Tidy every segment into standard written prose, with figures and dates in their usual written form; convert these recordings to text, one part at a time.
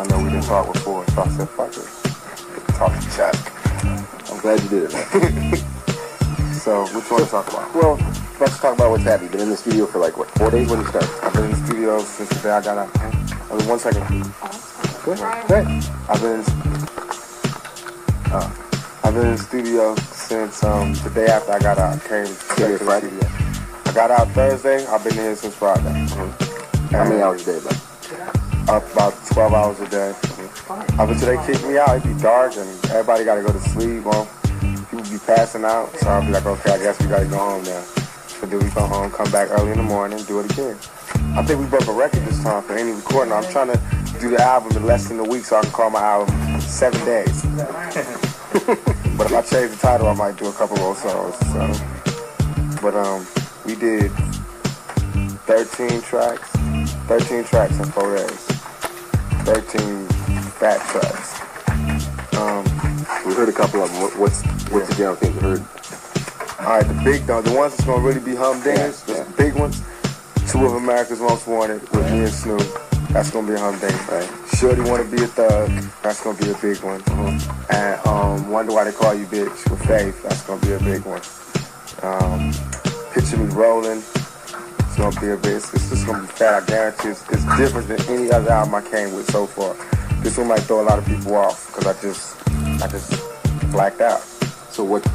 I know we didn't talk before, so I said, fuck it. Talk to Chuck. I'm glad you did it, man. So, what you want to talk about? Well, let's talk about what's happening. You've been in the studio for like, what, 4 days when you started? I've been in the studio since the day I got out. I mean, 1 second. Good. I've been in the studio since the day after I got out. I came straight to the studio. I got out Thursday. I've been here since Friday. Mm-hmm. How many hours a day, bud? About 12 hours a day. Up until they kick me out, it'd be dark and everybody got to go to sleep. Well, people be passing out, so I'll be like, okay, I guess we got to go home now. So then we go home, come back early in the morning, do it again. I think we broke a record this time for any recording. I'm trying to do the album in less than a week so I can call my album 7 days. But if I change the title, I might do a couple more songs. So. But we did 13 tracks in 4 days. 13 fat tracks. We heard a couple of them. What's the general thing we heard? Alright, the big though, the ones that's gonna really be humdingers, the big ones. 2 of America's Most Wanted with me and Snoop. That's gonna be a humdinger, right? Shorty Wanna Be a Thug. That's gonna be a big one. And Wonder Why They Call You Bitch with Faith. That's gonna be a big one. Picture Me Rolling. It's gonna be a big. It's just gonna be fat. I guarantee it's different than any other album I came with so far. This one might throw a lot of people off because I just blacked out. So what's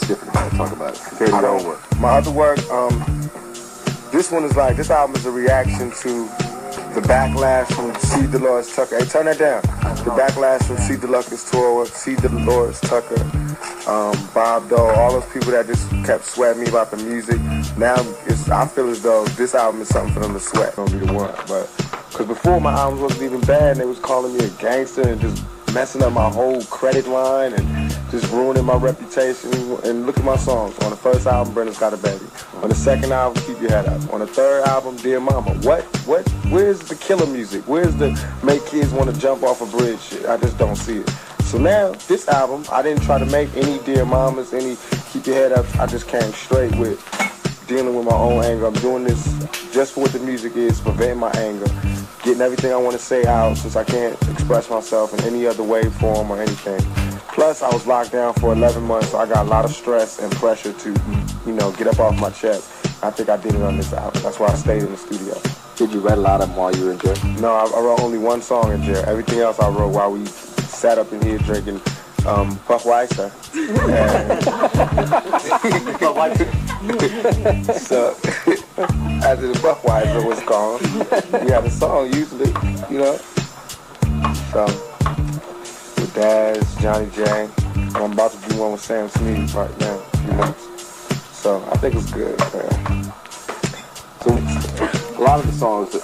different about it? Talk about it. Compared to your own work. My other work, this one is like, this album is a reaction to the backlash from C. Dolores Tucker. Hey, turn that down. The backlash from C. Dolores Tucker, Bob Dole, all those people that just kept sweating me about the music. Now I feel as though this album is something for them to sweat. It's gonna be the one, but because before my albums wasn't even bad, and they was calling me a gangster and just messing up my whole credit line and just ruining my reputation. And look at my songs. On the first album, Brenda's Got a Baby. On the second album, Keep Your Head Up. On the third album, Dear Mama. Where's the killer music? Where's the make kids want to jump off a bridge shit? I just don't see it. So now, this album, I didn't try to make any Dear Mamas, any Keep Your Head Up. I just came straight with dealing with my own anger. I'm doing this just for what the music is, preventing my anger, getting everything I want to say out since I can't express myself in any other way, form, or anything. Plus, I was locked down for 11 months, so I got a lot of stress and pressure to, get up off my chest. I think I did it on this album. That's why I stayed in the studio. Did you write a lot of them while you were in jail? No, I wrote only one song in jail. Everything else I wrote while we sat up in here drinking Buchweiser. So, after the Buchweiser was gone, we had a song usually, So, with Daz, Johnny J, I'm about to do one with Sam Sneed right now, in a few months. So, I think it's good, man. So, a lot of the songs,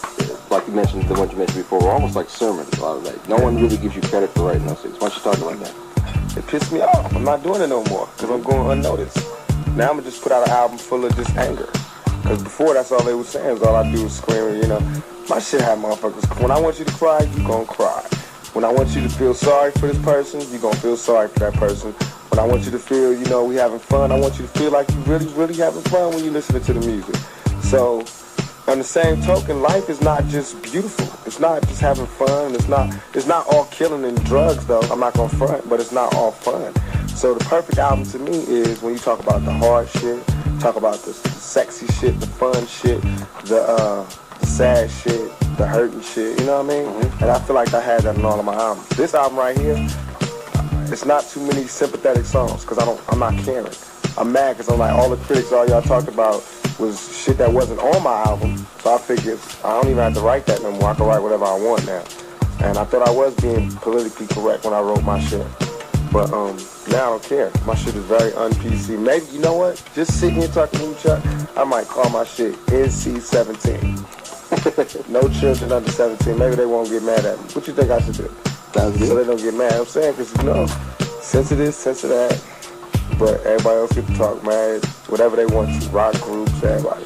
like you mentioned, the ones you mentioned before, were almost like sermons, a lot of that. No one really gives you credit for writing those things. Why don't you talk about that? It pissed me off. I'm not doing it no more because I'm going unnoticed. Now I'm going to just put out an album full of just anger. Because before, that's all they were saying. All I do is scream, My shit had motherfuckers. When I want you to cry, you going to cry. When I want you to feel sorry for this person, you going to feel sorry for that person. When I want you to feel, we having fun, I want you to feel like you really, really having fun when you listening to the music. So, on the same token, life is not just beautiful. It's not just having fun. It's not all killing and drugs, though. I'm not going to front, but it's not all fun. So the perfect album to me is when you talk about the hard shit, talk about the sexy shit, the fun shit, the sad shit, the hurting shit, you know what I mean? Mm-hmm. And I feel like I had that in all of my albums. This album right here, it's not too many sympathetic songs because I'm not caring. I'm mad because I'm like, all the critics, all y'all talked about was shit that wasn't on my album. So I figured I don't even have to write that no more. I can write whatever I want now. And I thought I was being politically correct when I wrote my shit. But now I don't care. My shit is very un-PC. Maybe, you know what? Just sitting here talking to you, Chuck, I might call my shit NC-17. No children under 17. Maybe they won't get mad at me. What you think I should do? So they don't get mad. I'm saying, because, sense of this, sense of that. But everybody else get to talk, man. Whatever they want to. Rock groups, everybody.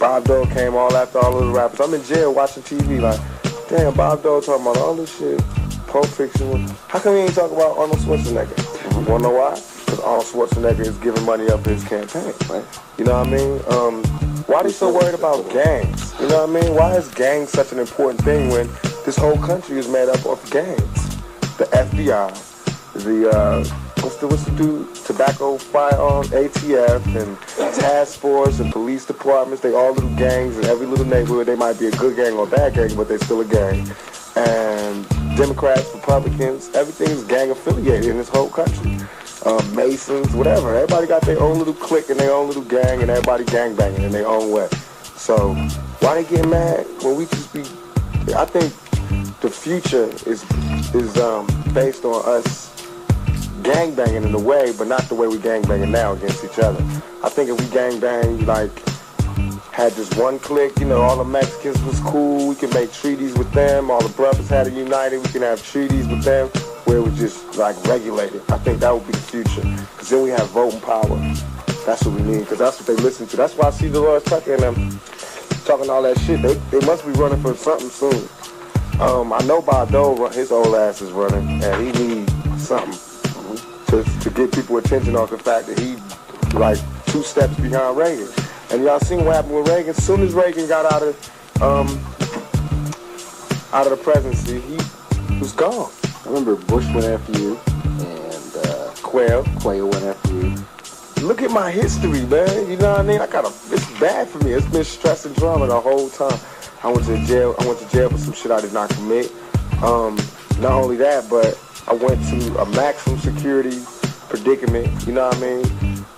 Bob Dole came all after all those rappers. I'm in jail watching TV like, damn, Bob Dole talking about all this shit. Pulp Fiction. How come he ain't talking about Arnold Schwarzenegger? Mm-hmm. You wanna know why? Because Arnold Schwarzenegger is giving money up for his campaign. Right? You know what I mean? Why are they so worried about gangs? You know what I mean? Why is gangs such an important thing when this whole country is made up of gangs. The FBI, what's the dude? Tobacco, firearm, ATF, and task force, and police departments. They all little gangs. In every little neighborhood, they might be a good gang or a bad gang, but they're still a gang. And Democrats, Republicans, everything is gang affiliated in this whole country. Masons, whatever. Everybody got their own little clique and their own little gang, and everybody gang banging in their own way. So why they get mad when we just be? I think the future is based on us gang banging in a way, but not the way we gang banging now against each other. I think if we gang bang like had just one clique, you know, all the Mexicans was cool, we can make treaties with them. All the brothers had it united, we can have treaties with them where it was just like regulated. I think that would be the future, because then we have voting power. That's what we need, because that's what they listen to. That's why I see Dolores Tucker and them talking all that shit. They must be running for something soon. I know Bado, his old ass is running, and he needs something to get people attention off the fact that he like 2 steps behind Reagan. And y'all seen what happened with Reagan? As soon as Reagan got out of the presidency, he was gone. I remember Bush went after you, and Quayle went after you. Look at my history, man. You know what I mean? It's bad for me. It's been stress and drama the whole time. I went to jail for some shit I did not commit. Not only that, but I went to a maximum security predicament, you know what I mean?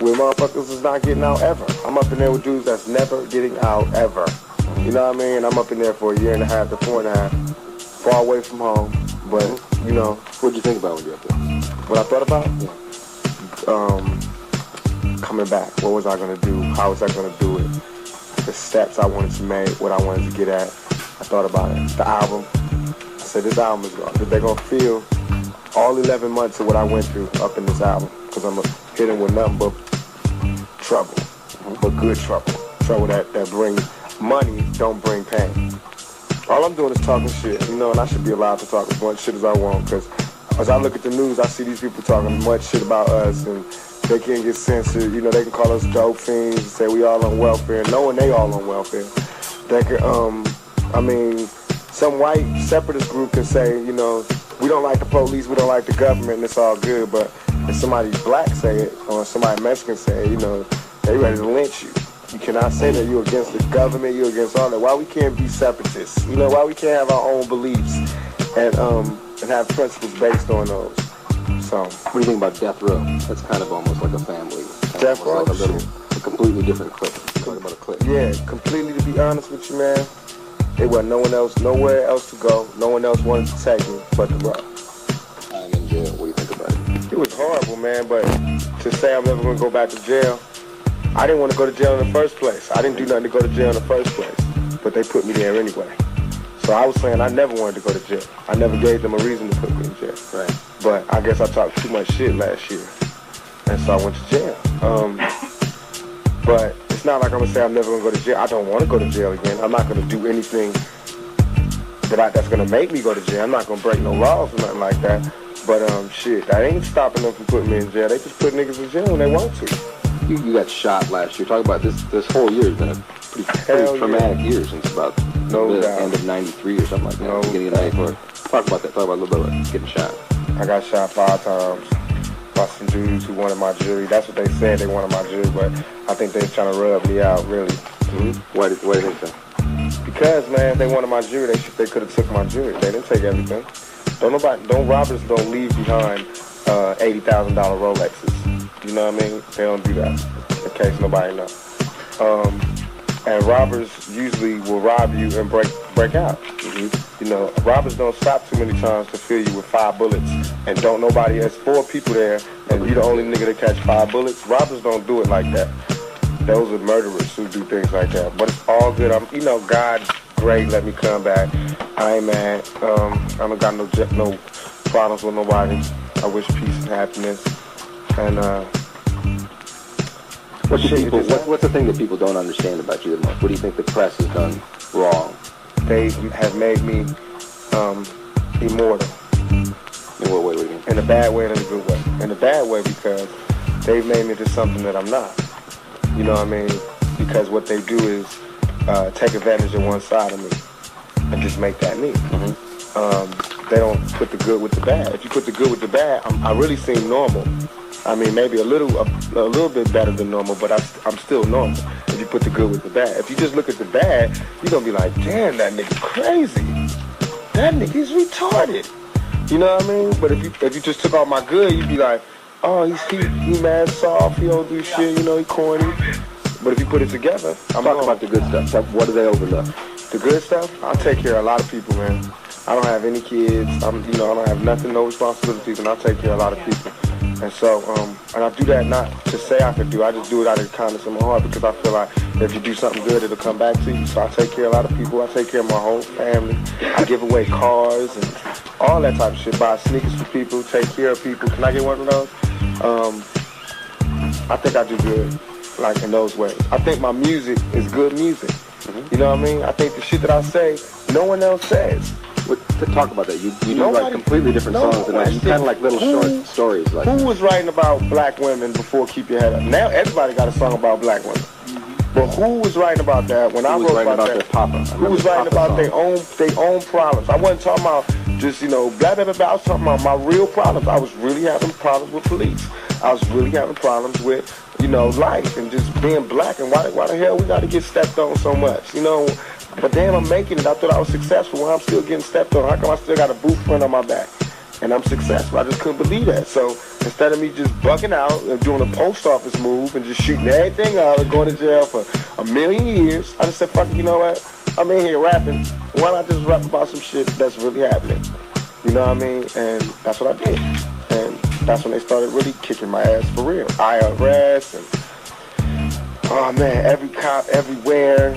Where motherfuckers is not getting out ever. I'm up in there with dudes that's never getting out ever. You know what I mean? I'm up in there for 1.5 years to 4.5, far away from home. But, you know. What'd you think about when you were up there? What I thought about? Yeah. Coming back. What was I going to do? How was I going to do it? The steps I wanted to make, what I wanted to get at. I thought about it. The album. I said, this album is going to, they're going to feel all 11 months of what I went through up in this album. Because I'm going to hit them with nothing but trouble. But good trouble. Trouble that brings money, don't bring pain. All I'm doing is talking shit, you know, and I should be allowed to talk as much shit as I want. Because as I look at the news, I see these people talking much shit about us, and they can't get censored. You know, they can call us dope fiends and say we all on welfare, knowing they all on welfare. They can, some white separatist group can say, you know, we don't like the police, we don't like the government, and it's all good. But if somebody black say it, or somebody Mexican say it, you know, they ready to lynch you. You cannot say that you're against the government, you're against all that. Why we can't be separatists? You know, why we can't have our own beliefs and have principles based on those? So, what do you think about Death Row? That's kind of almost like a family. Death Row? Like a completely different clique. Talking about a clique. Yeah, completely, to be honest with you, man. There wasn't nowhere else to go. No one else wanted to take me but the Row. I'm in jail. What do you think about it? It was horrible, man, but to say I'm never going to go back to jail, I didn't want to go to jail in the first place. I didn't do nothing to go to jail in the first place, but they put me there anyway. So I was saying I never wanted to go to jail. I never gave them a reason to put me in jail. Right. But I guess I talked too much shit last year, and so I went to jail. But it's not like I'm going to say I'm never going to go to jail. I don't want to go to jail again. I'm not going to do anything that's going to make me go to jail. I'm not going to break no laws or nothing like that. But shit, that ain't stopping them from putting me in jail. They just put niggas in jail when they want to. You got shot last year. Talk about this whole year has been a pretty traumatic year since about the end of '93 or something like that. Beginning of '94. Talk about that. Talk about a little bit about getting shot. I got shot 5 times by some dudes who wanted my jury. That's what they said, they wanted my jury, but I think they was trying to rub me out, really. Mm-hmm. Why did they say? Because, man, if they wanted my jury, they could have took my jury. They didn't take everything. Robbers don't leave behind $80,000 Rolexes. You know what I mean? They don't do that, in case nobody knows. And robbers usually will rob you and break out. Mm-hmm. You know, robbers don't stop too many times to fill you with 5 bullets, and don't nobody. There's 4 people there, and you're the only nigga that catch 5 bullets. Robbers don't do it like that. Those are murderers who do things like that. But it's all good. God's great. Let me come back. I ain't mad. I don't got no problems with nobody. I wish peace and happiness. And what's the thing that people don't understand about you the most? What do you think the press has done wrong? They have made me immortal. In what way? What do you mean? In a bad way and in a good way. In a bad way because they've made me into something that I'm not. You know what I mean? Because what they do is take advantage of one side of me and just make that me. Mm-hmm. they don't put the good with the bad. If you put the good with the bad, I really seem normal. I mean, maybe a little bit better than normal, but I'm still normal. If you put the good with the bad. If you just look at the bad, you're gonna be like, damn, that nigga crazy. That nigga's retarded. You know what I mean? But if you just took all my good, you'd be like, oh, he mad soft, he don't do shit, you know, he corny. But if you put it together, I'm talking about the good stuff. What do they overlook? The good stuff? I take care of a lot of people, man. I don't have any kids. I don't have nothing, no responsibilities, and I take care of a lot of people. And so, and I do that not to say I could do. I just do it out of the kindness of my heart because I feel like if you do something good, it'll come back to you. So I take care of a lot of people. I take care of my whole family. I give away cars and all that type of shit. Buy sneakers for people. Take care of people. Can I get one of those? I think I do good, like in those ways. I think my music is good music. Mm-hmm. You know what I mean? I think the shit that I say, no one else says. To talk about that, you do like completely different songs than us. You kind of like little short stories. Like who was writing about black women before Keep Your Head Up? Now everybody got a song about black women. Mm-hmm. But who was writing about that when I wrote about that? Their papa. Who was writing about their own problems? I wasn't talking about just blah blah blah blah. I was talking about my real problems. I was really having problems with police. I was really having problems with life and just being black. And why the hell we got to get stepped on so much? But damn, I'm making it. I thought I was successful. When I'm still getting stepped on, how come I still got a boot print on my back? And I'm successful. I just couldn't believe that. So instead of me just bugging out and doing a post office move and just shooting everything out and going to jail for 1,000,000 years, I just said, fuck it, you know what? I'm in here rapping. Why not just rap about some shit that's really happening? You know what I mean? And that's what I did. And that's when they started really kicking my ass for real. IRS and, oh man, every cop everywhere.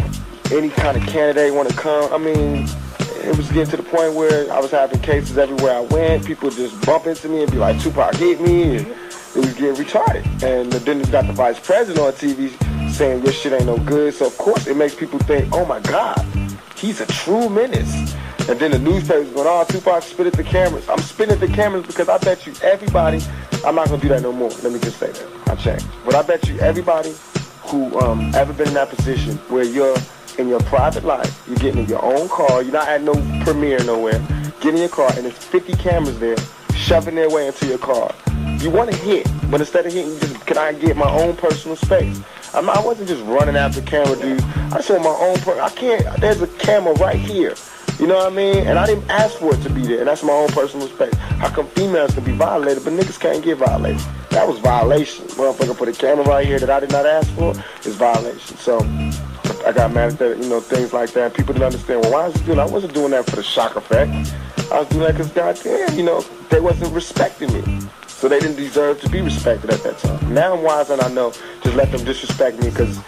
Any kind of candidate want to come. I mean, it was getting to the point where I was having cases everywhere I went. People would just bump into me and be like, Tupac hit me, and it was getting retarded. And then you got the vice president on TV saying your shit ain't no good. So of course it makes people think, oh my God, he's a true menace. And then the newspapers going, oh, Tupac spit at the cameras. I'm spitting at the cameras because I bet you everybody, I'm not going to do that no more. Let me just say that. I changed. But I bet you everybody who ever been in that position where you're in your private life, you're getting in your own car, you're not at no premiere nowhere, get in your car and there's 50 cameras there shoving their way into your car. You want to hit, but instead of hitting, can I get my own personal space? I wasn't just running after camera dudes. I just want my own there's a camera right here. You know what I mean? And I didn't ask for it to be there, and that's my own personal space. How come females can be violated, but niggas can't get violated? That was violation. Motherfucker put a camera right here that I did not ask for is violation. So I got mad at that, things like that. People didn't understand, well, why was he doing that? I wasn't doing that for the shock effect. I was doing that because, goddamn, they wasn't respecting me. So they didn't deserve to be respected at that time. Now I'm wise and I know, just let them disrespect me because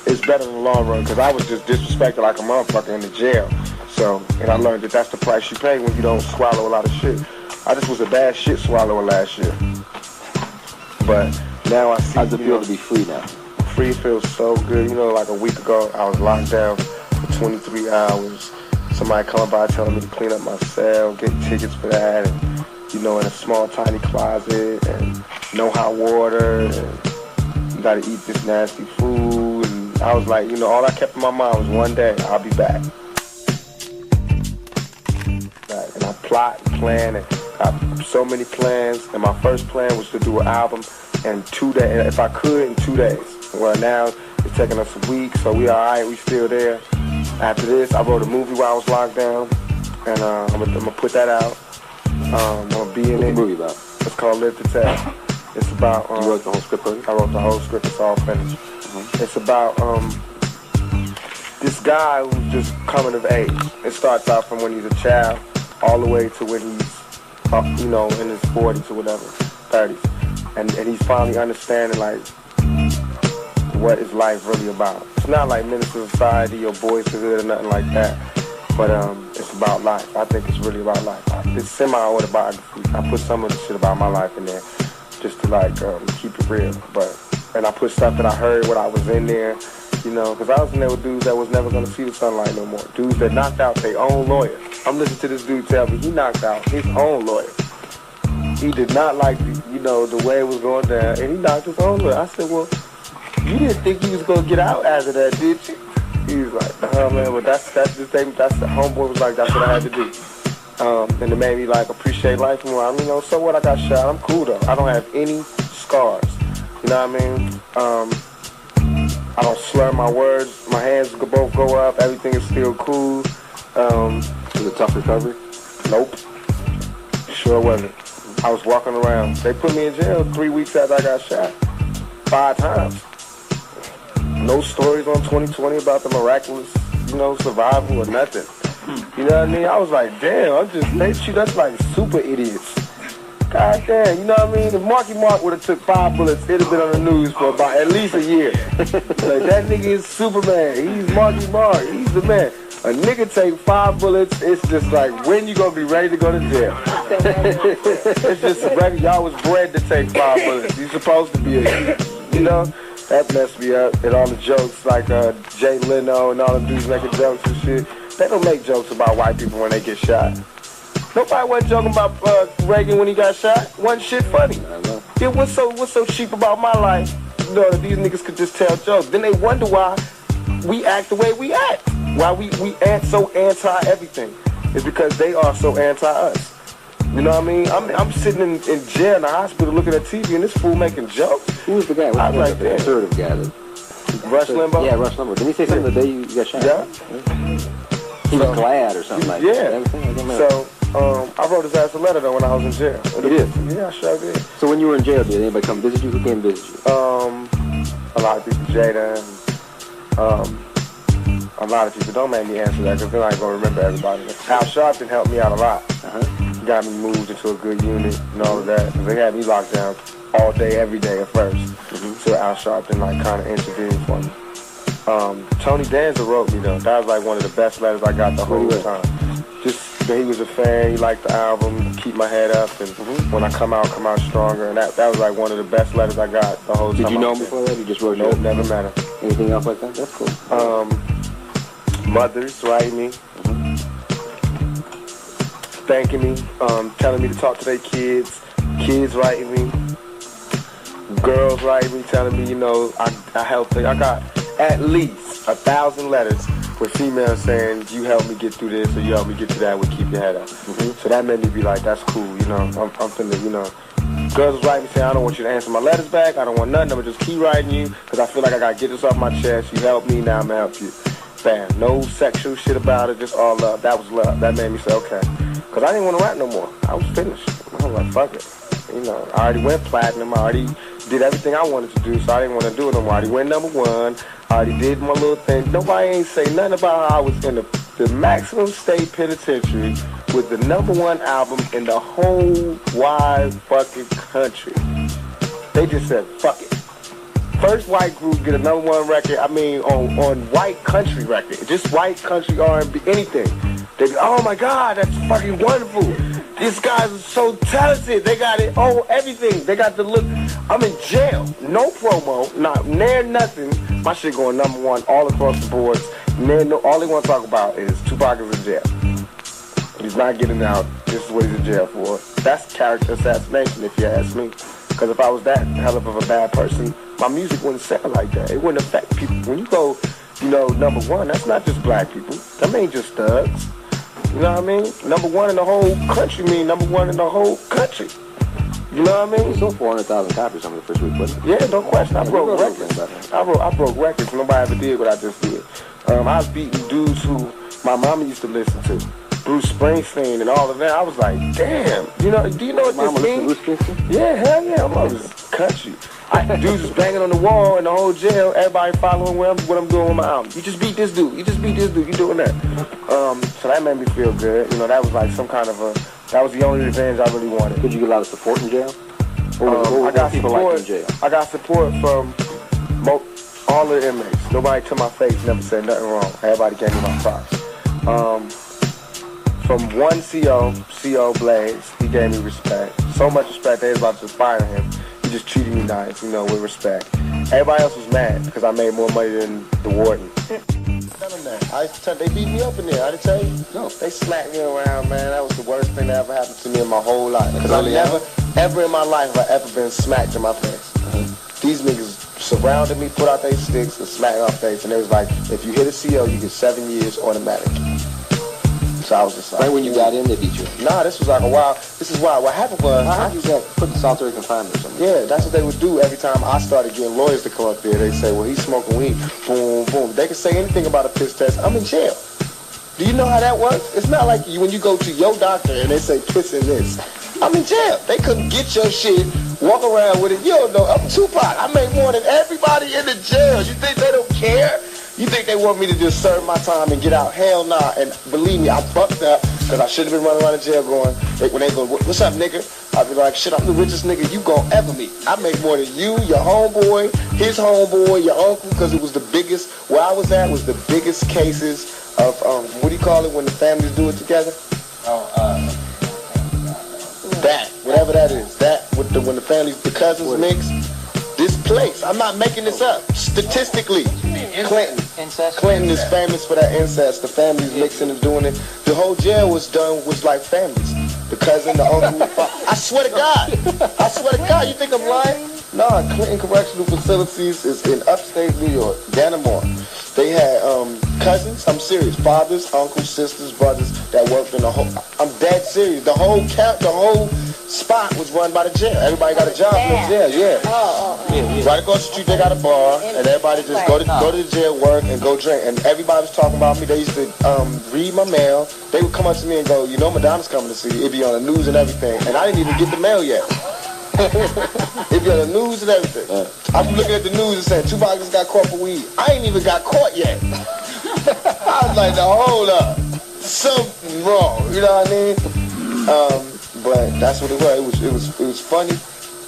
it's better in the long run because I was just disrespected like a motherfucker in the jail. So, and I learned that that's the price you pay when you don't swallow a lot of shit. I just was a bad shit swallower last year. But now I see... How's it feel to be free now? Free feels so good. Like a week ago, I was locked down for 23 hours. Somebody coming by telling me to clean up my cell, get tickets for that, and, in a small, tiny closet, and no hot water, and you gotta eat this nasty food. And I was like, all I kept in my mind was one day, I'll be back. And I plot and plan, and got so many plans, and my first plan was to do an album in 2 days, if I could, in 2 days. Well, now it's taking us a week, so we all right, we still there. After this, I wrote a movie while I was locked down, and I'm gonna put that out. I'm gonna be in it. What's the movie about? It's called Live to Tell. It's about... you wrote the whole script, buddy? I wrote the whole script, it's all finished. Mm-hmm. It's about this guy who's just coming of age. It starts out from when he's a child, all the way to when he's, in his 40s or whatever, 30s. And he's finally understanding, like, what is life really about. It's not like Minister Society or Boys to Good or nothing like that, but it's about life. I think it's really about life. It's semi-autobiography. I put some of the shit about my life in there just to keep it real. And I put stuff that I heard when I was in there, because I was in there with dudes that was never going to see the sunlight no more. Dudes that knocked out their own lawyer. I'm listening to this dude tell me he knocked out his own lawyer. He did not like the way it was going down, and he knocked his own lawyer. I said, well, you didn't think you was gonna get out after that, did you? He was like, man, but that's the homeboy was like, that's what I had to do. And it made me like appreciate life more. I mean, you know, so what? I got shot. I'm cool though. I don't have any scars. You know what I mean? I don't slur my words. My hands could both go up. Everything is still cool. Was it a tough recovery? Nope. Sure wasn't. I was walking around. They put me in jail 3 weeks after I got shot. 5 times. No stories on 2020 about the miraculous, you know, survival or nothing. You know what I mean? I was like, damn, they treat us like super idiots. God damn, you know what I mean? If Marky Mark would have took 5 bullets, it'd have been on the news for about at least a year. Like, that nigga is Superman. He's Marky Mark. He's the man. A nigga take 5 bullets, it's just like, when you gonna be ready to go to jail? It's just ready. Y'all was bred to take 5 bullets. You supposed to be you know? That messed me up. And all the jokes, like Jay Leno and all the dudes making jokes and shit. They don't make jokes about white people when they get shot. Nobody wasn't joking about Reagan when he got shot. Wasn't shit funny. It was so cheap about my life, you know, that these niggas could just tell jokes. Then they wonder why we act the way we act. Why we act so anti-everything. It's because they are so anti-us. You know what I mean? I'm sitting in jail in the hospital looking at TV and this fool making jokes. Who was the guy? I was like, the conservative guy. Rush Limbaugh? Yeah, Rush Limbaugh. Didn't he say something the day you got shot? Yeah. He was glad or something like that. Yeah. So, I wrote his ass a letter though when I was in jail. You did? Yeah, I sure did. So when you were in jail, did anybody come visit you? Who came visit you? A lot of people, Jada, and a lot of people. Don't make me answer that because then I ain't gonna remember everybody. Al Sharpton helped me out a lot. He got me moved into a good unit and all of that. They had me locked down all day, every day at first. So Al Sharpton like kind of intervened for me. Tony Danza wrote me though. That was like one of the best letters I got the whole time. Just that he was a fan, he liked the album, keep my head up, and when I come out stronger. And that was like one of the best letters I got the whole time. Did you know him before that? You just wrote Nope, never met him. Anything else like that? That's cool. Mothers writing me, thanking me, telling me to talk to their kids writing me, girls writing me, telling me, you know, I helped them. I got at least 1,000 letters with females saying, you helped me get through this or you helped me get through that, we keep your head up. So that made me be like, that's cool, you know, I'm finna, you know. Girls was writing me saying, I don't want you to answer my letters back, I don't want nothing, I'm gonna just keep writing you, because I feel like I gotta get this off my chest, you helped me, now I'm gonna help you. Bam, no sexual shit about it, just all love. That was love. That made me say, okay. Because I didn't want to rap no more. I was finished. I was like, fuck it. You know, I already went platinum. I already did everything I wanted to do, so I didn't want to do it no more. I already went #1. I already did my little thing. Nobody ain't say nothing about how I was in the maximum state penitentiary with the #1 album in the whole wide fucking country. They just said, fuck it. First white group get a #1 record, I mean, on white country record. Just white country R&B, anything. They go, oh my God, that's fucking wonderful. These guys are so talented. They got it, everything. They got the look. I'm in jail. No promo, not near nothing. My shit going #1 all across the boards. All they want to talk about is Tupac is in jail. He's not getting out. This is what he's in jail for. That's character assassination, if you ask me. Because if I was that hell of a bad person, my music wouldn't sound like that. It wouldn't affect people. When you go, you know, #1, that's not just black people. That ain't just thugs. You know what I mean? #1 in the whole country mean #1 in the whole country. You know what I mean? We sold 400,000 copies on the first week, wasn't it? Yeah, no question. I broke records. I broke records. Nobody ever did what I just did. I was beating dudes who my mama used to listen to. Bruce Springsteen and all of that. I was like, damn. You know, do you know what this means? Yeah, hell yeah. I'm always country. Dudes was banging on the wall in the whole jail. Everybody following what I'm doing with my album. You just beat this dude. You just beat this dude. You doing that. So that made me feel good. You know, that was like some kind of that was the only revenge I really wanted. Did you get a lot of support in jail? I got people like in jail? I got support from all the inmates. Nobody to my face never said nothing wrong. Everybody gave me my props. From one CO Blaze, he gave me respect. So much respect, they was about to fire him. He just treated me nice, you know, with respect. Everybody else was mad because I made more money than the warden. Tell them that. They beat me up in there. I didn't tell you? No. They smacked me around, man. That was the worst thing that ever happened to me in my whole life. Because I never, ever in my life have I ever been smacked in my face. These niggas surrounded me, put out their sticks, and smacked my face. And it was like, if you hit a CO, you get 7 years automatic. So I was just like... Right when you got in, they beat you? Nah, this was like a while. This is why. What happened was... I you got put in solitary confinement or something. Yeah, that's what they would do every time I started getting lawyers to come up there. They say, well, he's smoking weed. Boom, boom. They can say anything about a piss test. I'm in jail. Do you know how that works? It's not like when you go to your doctor and they say piss in this. I'm in jail. They couldn't get your shit, walk around with it. You don't know. I'm Tupac. I make more than everybody in the jail. You think they don't care? You think they want me to just serve my time and get out? Hell nah. And believe me, I fucked up because I should have been running around the jail going, when they go, what's up, nigga? I'd be like, shit, I'm the richest nigga you gon' ever meet. I make more than you, your homeboy, his homeboy, your uncle, because it was the biggest, where I was at was the biggest cases of, what do you call it when the families do it together? That, whatever that is. That, with when the families, the cousins mix. This place, I'm not making this up. Statistically, Clinton is famous for that incest. The families mixing and doing it. The whole jail was like families. The cousin, the uncle. I swear to God. You think I'm lying? Nah, Clinton Correctional Facilities is in upstate New York, Dannemore. They had cousins, I'm serious, fathers, uncles, sisters, brothers that worked in the whole, I'm dead serious. The whole spot was run by the jail. Everybody got a job in the jail, yeah. Right across the street, they got a bar, and everybody just go to the jail, work, and go drink. And everybody was talking about me. They used to read my mail. They would come up to me and go, you know Madonna's coming to see you. It'd be on the news and everything. And I didn't even get the mail yet. It'd be on the news and everything. I'm looking at the news and saying, Tupac just got caught for weed. I ain't even got caught yet. I was like, now hold up. Something wrong. You know what I mean? But that's what it was. It was funny,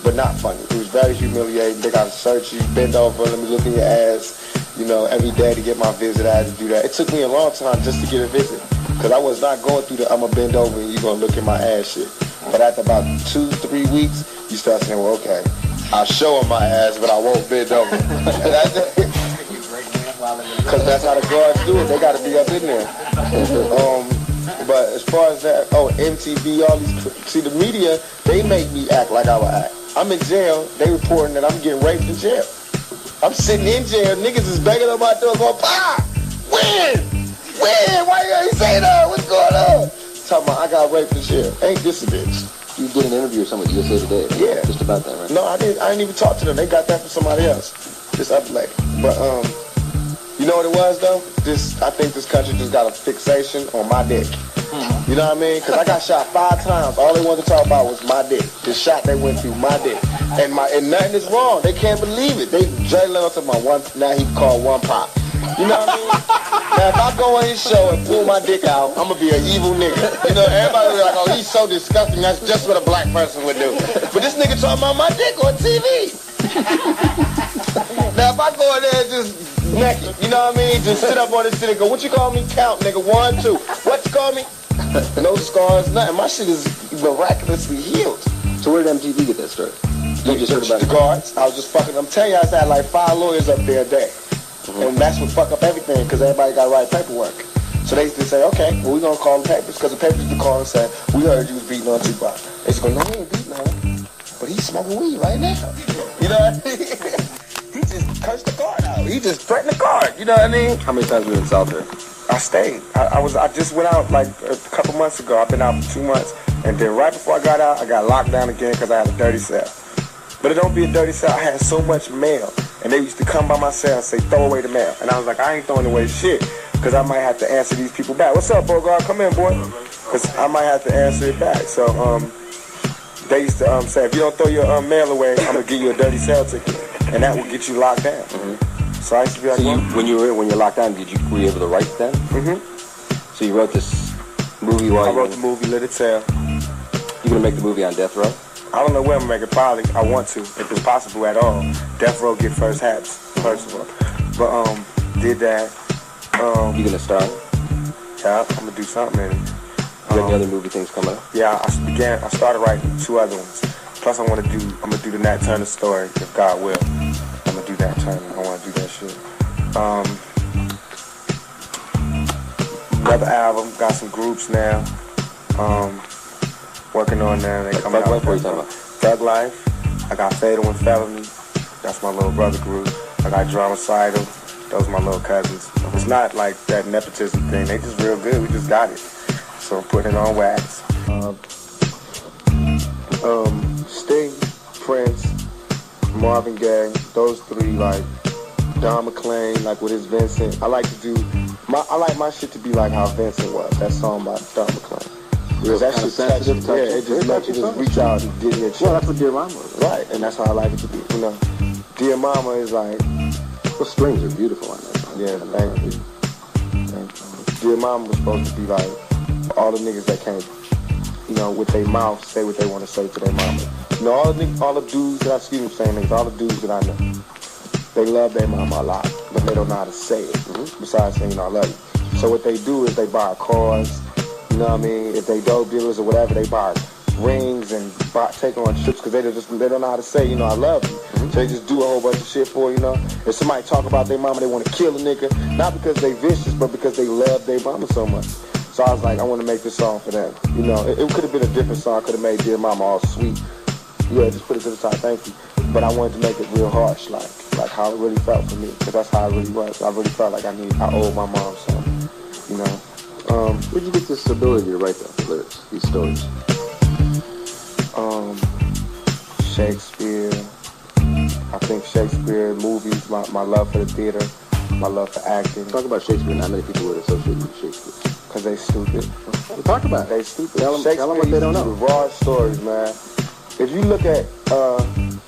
but not funny. It was very humiliating. They gotta search you, bend over, let me look in your ass. You know, every day to get my visit, I had to do that. It took me a long time just to get a visit. Because I was not going through the I'ma bend over and you gonna look in my ass shit. But after about 2-3 weeks, you start saying, well, okay, I'll show them my ass, but I won't bend over. Because that's how the guards do it. They got to be up in there. But as far as that, MTV, all these, see, the media, they make me act like I would act. I'm in jail. They reporting that I'm getting raped in jail. I'm sitting in jail. Niggas is begging on my door going, "Pa, when? Why you ain't saying that? What's going on?" Talking about I got raped in jail. Ain't this a bitch? You did an interview or something with USA Today. Right? Yeah. Just about that, right? No, I didn't even talk to them. They got that from somebody else. This other lady. But, you know what it was, though? I think this country just got a fixation on my dick. You know what I mean? Because I got shot 5 times. All they wanted to talk about was my dick. The shot they went through, my dick. And nothing is wrong. They can't believe it. Jay Leno to my one, now he called one pop. You know what I mean? Now, if I go on his show and pull my dick out, I'm going to be an evil nigga. You know, everybody be like, oh, he's so disgusting. That's just what a black person would do. But this nigga talking about my dick on TV. Now, if I go in there and just naked, you know what I mean? Just sit up on this shit and go, what you call me? Count, nigga. 1, 2. What you call me? No scars, nothing. My shit is miraculously healed. So where did MTV get that story? You just heard about the guards. I was just fucking, I'm telling you, I had like 5 lawyers up there a day. And that's what fuck up everything, because everybody got to write paperwork. So they used to say, okay, well, we're going to call the papers, because the papers used to call and say, we heard you was beating on Tupac. They used to go, no, he ain't beating on him, but he's smoking weed right now. You know what I mean? He just cursed the guard out. He just threatened the guard, you know what I mean? How many times were you in solitary? I stayed. I just went out like a couple months ago. I've been out for 2 months, and then right before I got out, I got locked down again because I had a dirty cell. But it don't be a dirty cell. I had so much mail. And they used to come by my cell and say, throw away the mail. And I was like, I ain't throwing away shit. Because I might have to answer these people back. What's up, Bogart? Come in, boy. Because I might have to answer it back. So they used to say, if you don't throw your mail away, I'm going to give you a dirty cell ticket. And that will get you locked down. So I used to be like, when you're locked down, were you able to write then? So you wrote this movie while I wrote the movie, Let It Tell. You going to make the movie on death row? I don't know where I'm going to make it. Probably. I want to, if it's possible at all. Death Row get first hats, first of all. But, did that. You going to star? Yeah, I'm going to do something in it. You got any other movie things coming up? Yeah, I started writing 2 other ones. Plus I'm going to do the Nat Turner story, if God will. I'm going to do Nat Turner. I want to do that shit. Another album, got some groups now. Working on them. They coming out. Thug Life, what are you talking about? Thug Life. I got Fatal and Felony. That's my little brother group. I got Dramacidal. Those are my little cousins. It's not like that nepotism thing. They just real good. We just got it. so I'm putting it on wax. Sting, Prince, Marvin Gaye, those three, like Don McLean, like with his Vincent. I like my shit to be like how Vincent was. That song by Don McLean. Real that shit sensitive, it just reach out and get in your chest. Well, that's what Dear Mama is. Right, and that's how I like it to be. You know, Dear Mama is like. The strings are beautiful on that song. Yeah, thank you. Dear Mama was supposed to be like all the niggas that can't, you know, with their mouth say what they want to say to their mama. You know, all the dudes that all the dudes that I know, they love their mama a lot, but they don't know how to say it. Besides saying, you know, I love you. So what they do is they buy cars. You know what I mean? If they dope dealers or whatever, they buy rings and take on trips because they don't know how to say, you know, I love you. So they just do a whole bunch of shit for, you know. If somebody talk about their mama, they want to kill a nigga, not because they vicious, but because they love their mama so much. So I was like, I want to make this song for them. You know, it could have been a different song. I could have made Dear Mama all sweet. Yeah, just put it to the side, thank you. But I wanted to make it real harsh, like how it really felt for me, because that's how it really was. I really felt like I owed my mom something, you know. Where'd you get this ability to write the lyrics, these stories? Shakespeare. I think Shakespeare, movies, my love for the theater, my love for acting. Talk about Shakespeare. Not many people would associate with Shakespeare. Because they stupid. Well, talk about it. They stupid. Tell them what they don't know. The raw stories, man. If you look at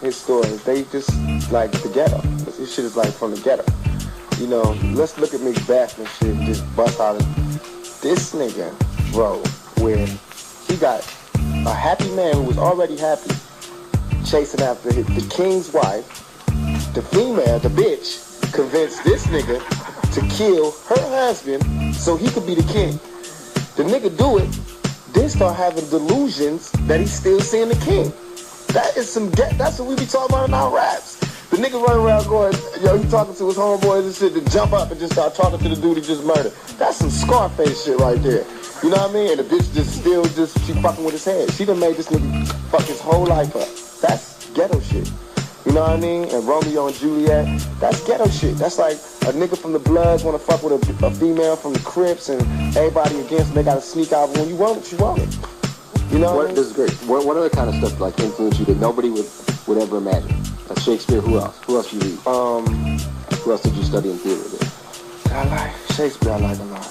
his stories, they just like the ghetto. This shit is like from the ghetto. You know, let's look at Macbeth and shit and just bust out of this nigga wrote where he got a happy man who was already happy chasing after the king's wife. The female, the bitch, convinced this nigga to kill her husband so he could be the king. The nigga do it, then start having delusions that he's still seeing the king. That's what we be talking about in our raps. The nigga running around going, yo, he talking to his homeboys and shit, to jump up and just start talking to the dude he just murdered. That's some Scarface shit right there. You know what I mean? And the bitch she fucking with his head. She done made this nigga fuck his whole life up. That's ghetto shit. You know what I mean? And Romeo and Juliet, that's ghetto shit. That's like a nigga from the Bloods want to fuck with a female from the Crips and everybody against them. They got to sneak out. When you want it, you want it. You know what I mean? This is great. What other kind of stuff like influenced you that nobody would ever imagine? Like Shakespeare, who else? Who else you read? Who else did you study in theater with? I like Shakespeare. I like a lot.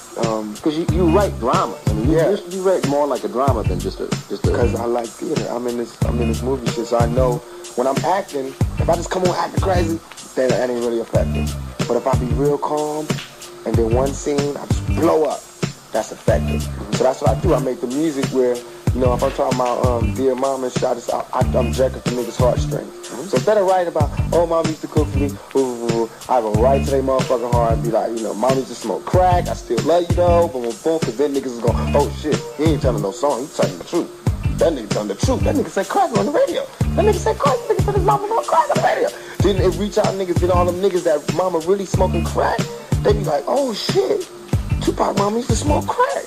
Because you write dramas. I mean, you write more like a drama than just a. Because I like theater. I'm in this movie shit, so I know when I'm acting, if I just come on acting crazy, then that ain't really effective. But if I be real calm, and then one scene I just blow up, that's effective. So that's what I do. I make the music where, you know, if I'm talking about Dear Mama and shit, I'm jacking for niggas' heartstrings. So instead of writing about, oh, mom used to cook for me, I go right to their motherfucking heart and be like, you know, mom used to smoke crack, I still love you though, boom, boom, boom, because then niggas is going, oh shit, he ain't telling no song, he telling the truth. That nigga telling the truth. That nigga said crack on the radio. That nigga said crack, nigga said his mama no crack on the radio. Then it reach out niggas, then all them niggas that mama really smoking crack, they be like, oh shit, Tupac mama used to smoke crack.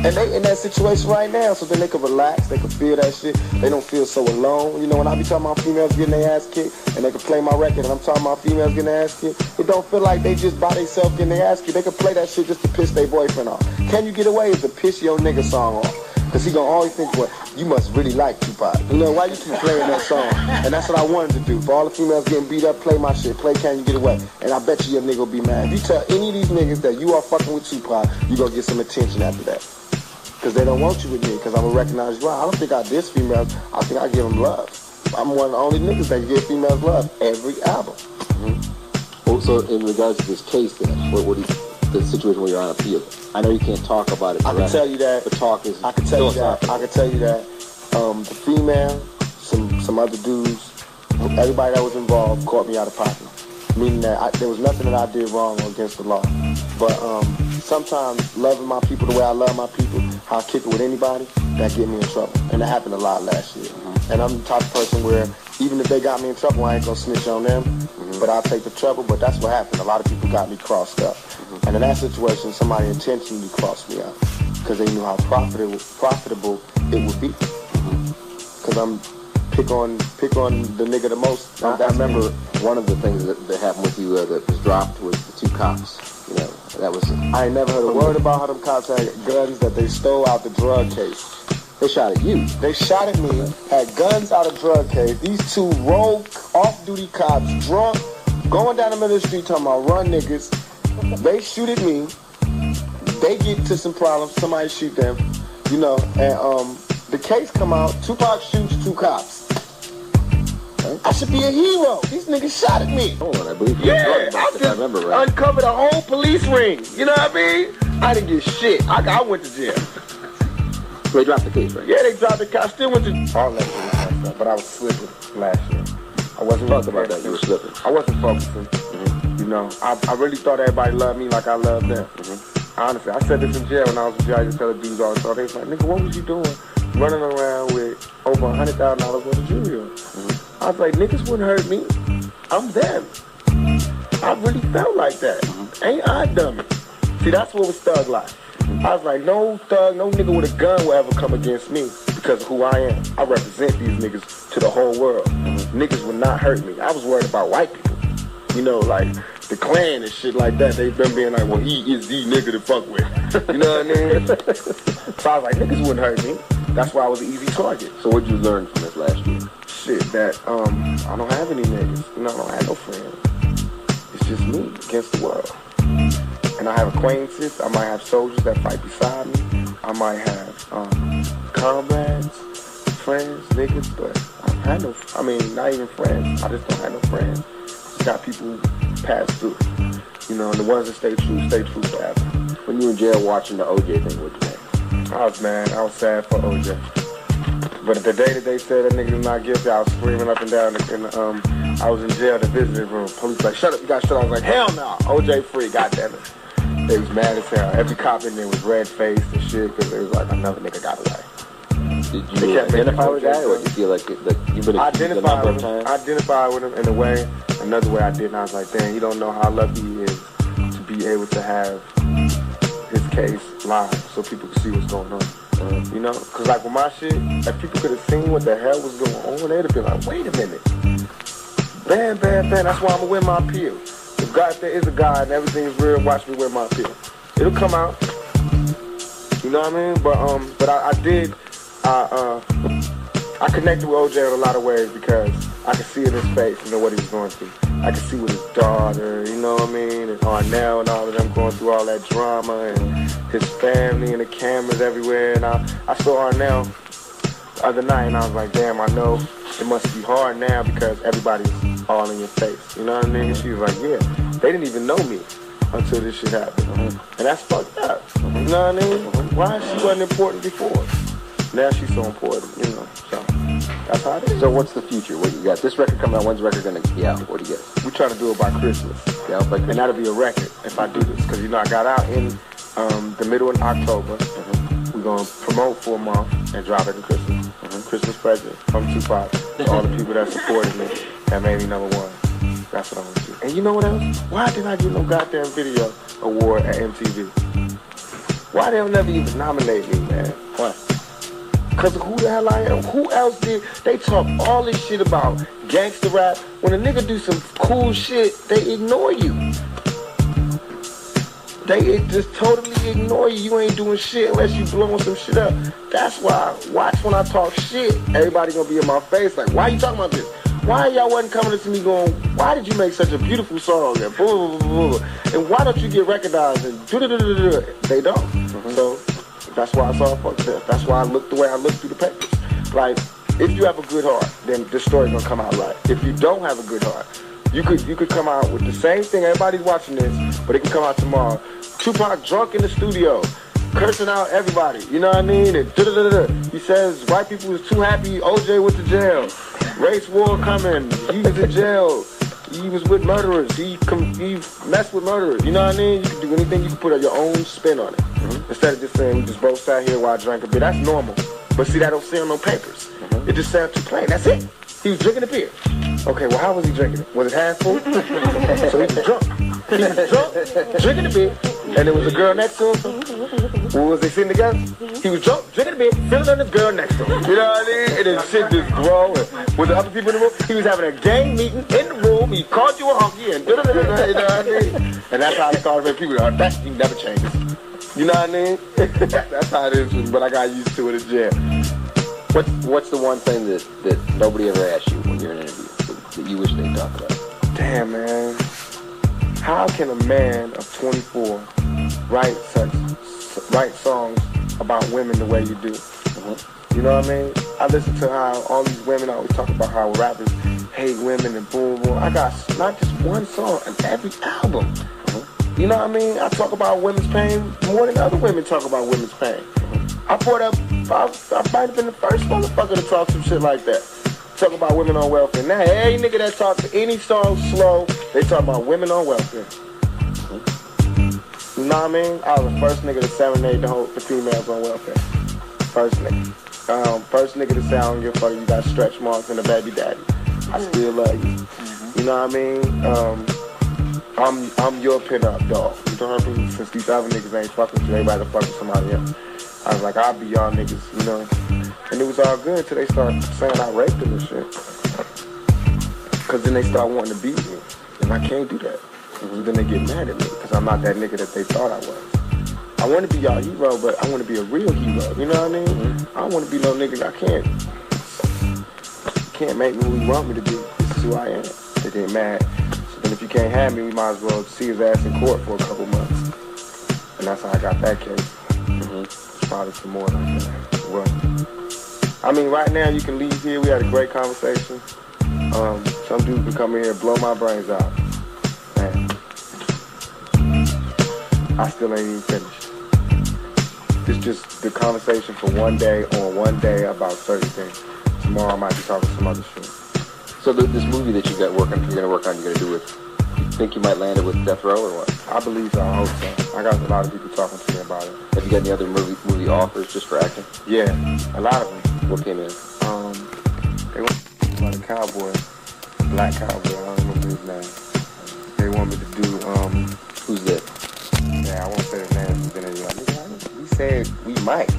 And they in that situation right now, so then they can relax, they can feel that shit, they don't feel so alone. You know, when I be talking about females getting their ass kicked, and they can play my record, and I'm talking about females getting their ass kicked, it don't feel like they just by themselves getting their ass kicked. They can play that shit just to piss their boyfriend off. Can You Get Away is to piss your nigga song off. Cause he gonna always think, well, you must really like Tupac. You know, why you keep playing that song? And that's what I wanted to do. For all the females getting beat up, play my shit, play Can You Get Away. And I bet you your nigga will be mad. If you tell any of these niggas that you are fucking with Tupac, you gonna get some attention after that. Because they don't want you with me, because I'm going to recognize you. I don't think I diss females. I think I give them love. I'm one of the only niggas that give females love every album. So in regards to this case then, what do you, the situation where you're on appeal? I know you can't talk about it. I can tell you that. But talk is. I can tell you that. The female, some other dudes, everybody that was involved caught me out of pocket. Meaning that there was nothing that I did wrong or against the law. But sometimes loving my people the way I love my people, how I kick it with anybody, that get me in trouble. And that happened a lot last year. And I'm the type of person where even if they got me in trouble, I ain't gonna snitch on them. But I'll take the trouble. But that's what happened. A lot of people got me crossed up. And in that situation, somebody intentionally crossed me out because they knew how profitable it would be. Because I'm pick on the nigga the most. I remember one of the things that happened with you that was dropped was the two cops. You know, That was. I ain't never heard a word about how them cops had guns that they stole out the drug case. They shot at you. They shot at me, had guns out of drug case. These two rogue, off-duty cops, drunk, going down the middle of the street talking about run niggas. They shoot at me. They get into some problems. Somebody shoot them, you know. And the case come out. Tupac shoots 2 cops. I should be a hero. These niggas shot at me. Oh, I believe you. Yeah, I just uncovered a whole police ring. You know what I mean? I didn't get shit. I went to jail. So they dropped the case, right? Yeah, they dropped the case. I still went to all that shit, but I was slipping last year. I wasn't talking about that. You were slipping. I wasn't focusing. Mm-hmm. You know, I really thought everybody loved me like I loved them. Mm-hmm. Honestly, I said this in jail when I was in jail. I used to tell the dudes all the time. They was like, nigga, what was you doing? Running around with over $100,000 worth of jewelry on. Mm-hmm. I was like, niggas wouldn't hurt me. I'm them. I really felt like that. Mm-hmm. Ain't I dummy? See, that's what was thug life. I was like, no thug, no nigga with a gun will ever come against me because of who I am. I represent these niggas to the whole world. Mm-hmm. Niggas would not hurt me. I was worried about white people. You know, like the Klan and shit like that. They've been being like, well, he is the nigga to fuck with. You know what I mean? So I was like, niggas wouldn't hurt me. That's why I was an easy target. So what'd you learn from this last year? Shit, that I don't have any niggas. You know, I don't have no friends. It's just me against the world. And I have acquaintances. I might have soldiers that fight beside me. I might have comrades, friends, niggas, but I don't have no, I mean, not even friends. I just don't have no friends. Just got people who pass through. You know, and the ones that stay true forever. When you were in jail watching the OJ thing, what'd you think? I was mad. I was sad for OJ. But the day that they said that nigga was not guilty, I was screaming up and down I was in jail, the visiting room. Police like, shut up, you got shut up. I was like, hell no, OJ free, goddamn it. They was mad as hell. Every cop in there was red-faced and shit because it was like another nigga got away. Did you identify with that, or did you feel like you've been identified with him? I identified with him in a way. Another way I didn't. I was like, damn, you don't know how lucky he is to be able to have his case live so people can see what's going on. You know? Because like with my shit, if people could have seen what the hell was going on, they'd have been like, wait a minute. Bam, bam, bam. That's why I'm going to win my appeal. If God, there is a God and everything is real, watch me win my appeal. It'll come out. You know what I mean? But I connected with OJ in a lot of ways because I could see in his face, you know, what he was going through. I could see with his daughter, you know what I mean? And Arnell and all of them going through all that drama and his family and the cameras everywhere. And I saw Arnell the other night and I was like, damn, I know it must be hard now because everybody's all in your face. You know what I mean? And she was like, yeah, they didn't even know me until this shit happened. And that's fucked up. You know what I mean? Why she wasn't important before? Now she's so important, you know. So that's how it is. So what's the future? What you got? This record coming out. When's the record gonna be out? What do you get? We're trying to do it by Christmas. Yeah, by Christmas. And that'll be a record if I do this. Because, you know, I got out in the middle of October. We're going to promote for a month and drop it in Christmas. Christmas present from Tupac to all the people that supported me that made me number one. That's what I want to do. And you know what else? Why didn't I get no goddamn video award at MTV? Why they don't never even nominate me, man? Why? Because of who the hell I am. Who else did? They talk all this shit about gangster rap. When a nigga do some cool shit, they ignore you. They just totally ignore you. You ain't doing shit unless you blowing some shit up. That's why, watch when I talk shit, everybody gonna be in my face like, why you talking about this? Why y'all wasn't coming to me going, why did you make such a beautiful song? And blah, blah, blah, blah. And why don't you get recognized? And they don't. So that's why it's all fucked up. That's why I look the way I look through the papers. Like, if you have a good heart, then this story's gonna come out right. If you don't have a good heart, you could come out with the same thing. Everybody's watching this, but it can come out tomorrow. Tupac drunk in the studio, cursing out everybody. You know what I mean? And he says white people was too happy OJ went to jail. Race war coming. He was in jail. He was with murderers. He messed with murderers. You know what I mean? You can do anything. You can put your own spin on it. Instead of just saying we just both sat here while I drank a beer. That's normal. But see, that don't say on no papers. It just sounds too plain. That's it. He was drinking a beer. Okay, well, how was he drinking it? Was it half full? So he was drunk. He was drunk, drinking a beer. and there was a girl next to him. What was they sitting together? He was drunk, drinking a beer, feeling on this girl next to him. You know what I mean? And then shit just grow. With the other people in the room, he was having a gang meeting in the room. He called you a hunky and you know what I mean? And that's how I started with people. That he never changes. You know what I mean? That's how it is. But I got used to it in jail. What's the one thing that nobody ever asked you when you're in an interview that you wish they'd talk about? Damn, man. How can a man of 24 write songs about women the way you do? You know what I mean? I listen to how all these women always talk about how rappers hate women and boom, boom. I got not just one song on every album. You know what I mean? I talk about women's pain more than other women talk about women's pain. I might have been the first motherfucker to talk some shit like that. Talk about women on welfare. Now, every nigga that talks any song slow, they talk about women on welfare. You know what I mean? I was the first nigga to serenade the females on welfare. First nigga. First nigga to say I don't give a fuck, you got stretch marks and a baby daddy. I still love you. You know what I mean? I'm your pin-up dog. You know what I mean? Since these other niggas ain't fucking with you, everybody fuck with somebody else. I was like, I'll be y'all niggas, you know? And it was all good until they started saying I raped them and shit. Cause then they start wanting to beat me. And I can't do that. So then they get mad at me because I'm not that nigga that they thought I was. I want to be y'all hero, but I want to be a real hero. You know what I mean? I don't want to be no nigga. I can't make me who you want me to be. This is who I am. They get mad. So then if you can't have me, we might as well see his ass in court for a couple months. And that's how I got that case. Probably some more like that. Well, I mean, right now you can leave here. We had a great conversation. Some dude can come in here and blow my brains out. Man, I still ain't even finished. It's just the conversation for one day on one day about certain things. Tomorrow I might be talking some other shit. So this movie that you're going to work on, you're going to do with, you think you might land it with Death Row or what? I believe so. I hope so. I got a lot of people talking to me about it. Have you got any other movie offers just for acting? Yeah, a lot of them. What came in? They want about a cowboy, a black cowboy. I don't remember his name. They want me to do Who's that? Yeah, I won't say the name. We said we might.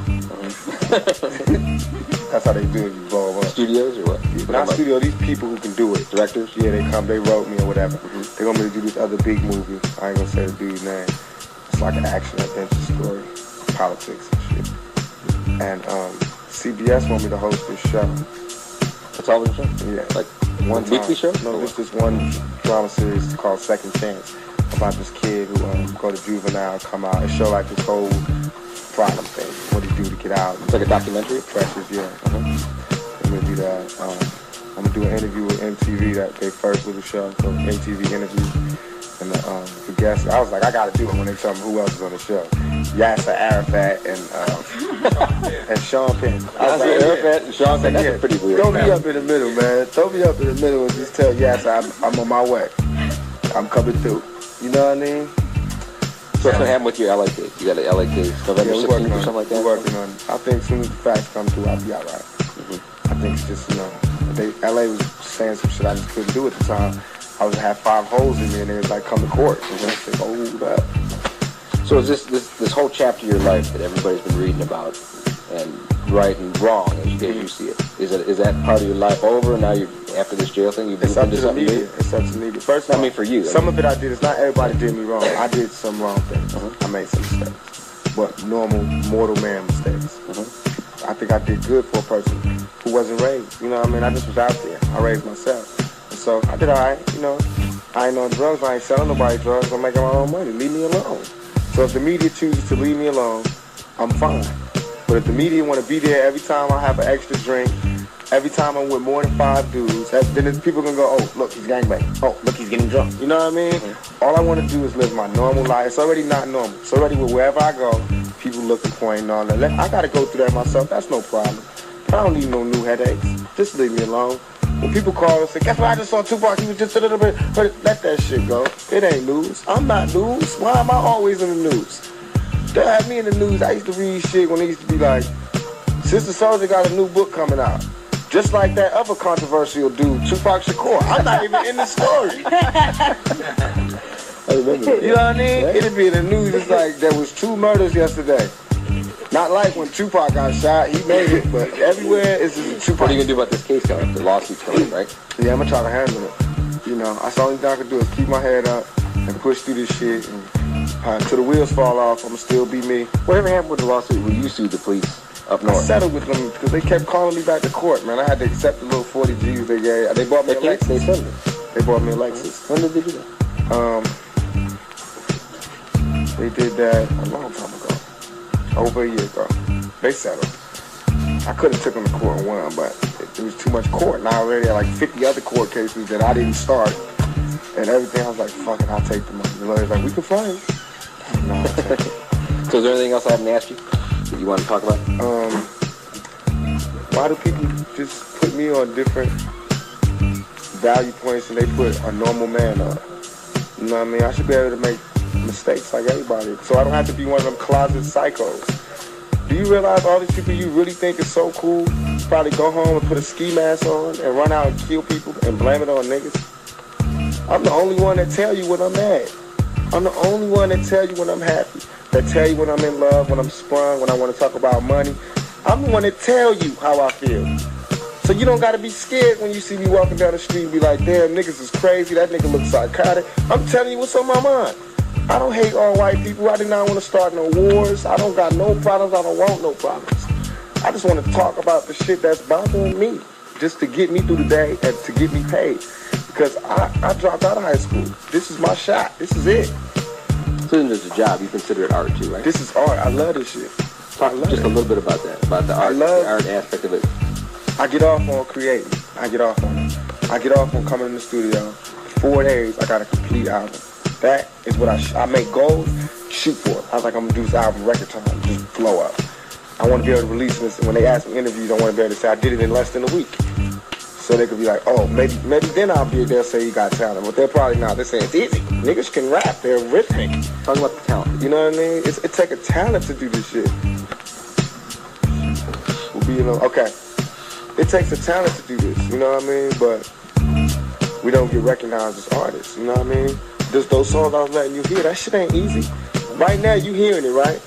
That's how they do it. You blow them up. Studios or what? Not studio. These people who can do it. Directors. Yeah, they come. They wrote me or whatever. They want me to do this other big movie. I ain't gonna say the dude's name. It's like an action adventure story, politics and shit. And CBS want me to host this show. A television show? Yeah. Like one weekly show? No, this is one drama series called Second Chance about this kid who go to juvenile, come out, and show like this whole problem thing. What he do to get out. It's like a documentary? Precious, yeah. I'm gonna do that. I'm gonna do an interview with MTV, that their first little show, so MTV interview. And the guest, I was like, I gotta do it when they tell me who else is on the show. Yasser Arafat and Sean Penn. I was like, Arafat and Sean Penn, that's pretty weird. Throw me up in the middle, man. Throw me up in the middle and just tell Yasser I'm on my way. I'm coming through. You know what I mean? So what's gonna happen with your LA case? You got an LA case November 16th or something like that? We're working on it. I think as soon as the facts come through, I'll be all right. I think it's just, LA was saying some shit I just couldn't do at the time. I was have 5 holes in me and they was like, come to court. And then I said, hold up. So is this whole chapter of your life that everybody's been reading about and right and wrong as you see it, is that part of your life over? Now you're after this jail thing, you've moved into something new? It's up to me. First, I mean for you. Some of it I did. It's not everybody did me wrong. I did some wrong things. I made some mistakes. But normal, mortal man mistakes. I think I did good for a person who wasn't raised. You know what I mean? I just was out there. I raised myself. And so I did all right, I ain't on drugs. I ain't selling nobody drugs. I'm making my own money. Leave me alone. So if the media chooses to leave me alone, I'm fine. But if the media want to be there every time I have an extra drink, every time I'm with more than 5 dudes, then people can go, oh, look, he's gangbanging. Oh, look, he's getting drunk. You know what I mean? All I want to do is live my normal life. It's already not normal. It's already wherever I go, people looking, pointing, all that. I got to go through that myself. That's no problem. But I don't need no new headaches. Just leave me alone. When people call and say, guess what, I just saw Tupac, he was just a little bit, but let that shit go. It ain't news. I'm not news. Why am I always in the news? They had me in the news. I used to read shit when they used to be like, Sister Soldier got a new book coming out. Just like that other controversial dude, Tupac Shakur. I'm not even in the story. I remember that. You know what I mean? It'd be in the news. It's like there was 2 murders yesterday. Not like when Tupac got shot. He made it, but everywhere it's just Tupac. What are you gonna do about this case coming up? The lawsuit's coming, right? Yeah, I'm gonna try to handle it. You know, that's the only thing I can do is keep my head up and push through this shit. And until the wheels fall off, I'ma still be me. Whatever happened with the lawsuit when you sued the police up north? I settled with them because they kept calling me back to court, man. I had to accept the little 40 G's they gave. They bought me a Lexus. They settled it. They bought me a Lexus. When did they do that? They did that a long time ago. Over a year ago. They settled. I could have took them to court and won, but it was too much court. And I already had like 50 other court cases that I didn't start. And everything, I was like, fuck it, I'll take the money. The lawyer's like, we can fight. No, I'll take it. So is there anything else I haven't asked you that you want to talk about? Why do people just put me on different value points and they put a normal man on? You know what I mean? I should be able to make mistakes like everybody. So I don't have to be one of them closet psychos. Do you realize all these people you really think is so cool probably go home and put a ski mask on and run out and kill people and blame it on niggas? I'm the only one that tell you when I'm mad. I'm the only one that tell you when I'm happy. That tell you when I'm in love, when I'm sprung, when I want to talk about money. I'm the one that tell you how I feel. So you don't got to be scared when you see me walking down the street and be like, damn, niggas is crazy. That nigga looks psychotic. I'm telling you what's on my mind. I don't hate all white people. I do not want to start no wars. I don't got no problems. I don't want no problems. I just want to talk about the shit that's bothering me, just to get me through the day and to get me paid. Because I dropped out of high school. This is my shot. This is it. So then there's a job. You consider it art too, right? This is art. I love this shit. Talk just a little bit about that, about the art, the art aspect of it. I get off on creating. I get off on it. I get off on coming in the studio. 4 days, I got a complete album. That is what I make goals, shoot for it. I was like, I'm going to do this album record time, just blow up. I want to be able to release this, and when they ask me interviews, I want to be able to say I did it in less than a week. So they could be like, oh, maybe then they'll say you got talent. But they're probably not. They're saying it's easy. Niggas can rap. They're rhythmic. Talk about the talent. You know what I mean? It takes a talent to do this shit. Okay. It takes a talent to do this. You know what I mean? But we don't get recognized as artists. You know what I mean? Just those songs I was letting you hear, that shit ain't easy. Right now, you hearing it, right?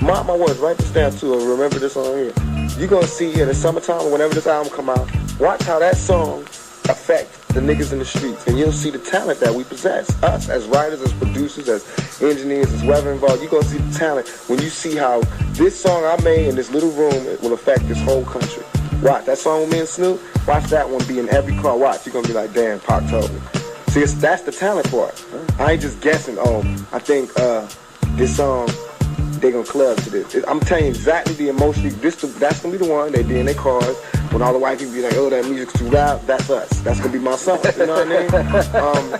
Mark my words, write this down too, and remember this on here. You're going to see in the summertime or whenever this album come out, watch how that song affect the niggas in the streets, and you'll see the talent that we possess. Us as writers, as producers, as engineers, as whoever involved, you're going to see the talent when you see how this song I made in this little room, it will affect this whole country. Watch, that song with me and Snoop, watch that one be in every car. Watch, you're going to be like, damn, Pac told me. See, that's the talent part. I ain't just guessing, I think this song, they gonna club to this. I'm telling you exactly the emotion. That's gonna be the one. They be in their cars. When all the white people be like, oh, that music's too loud, that's us. That's gonna be my song. You know what I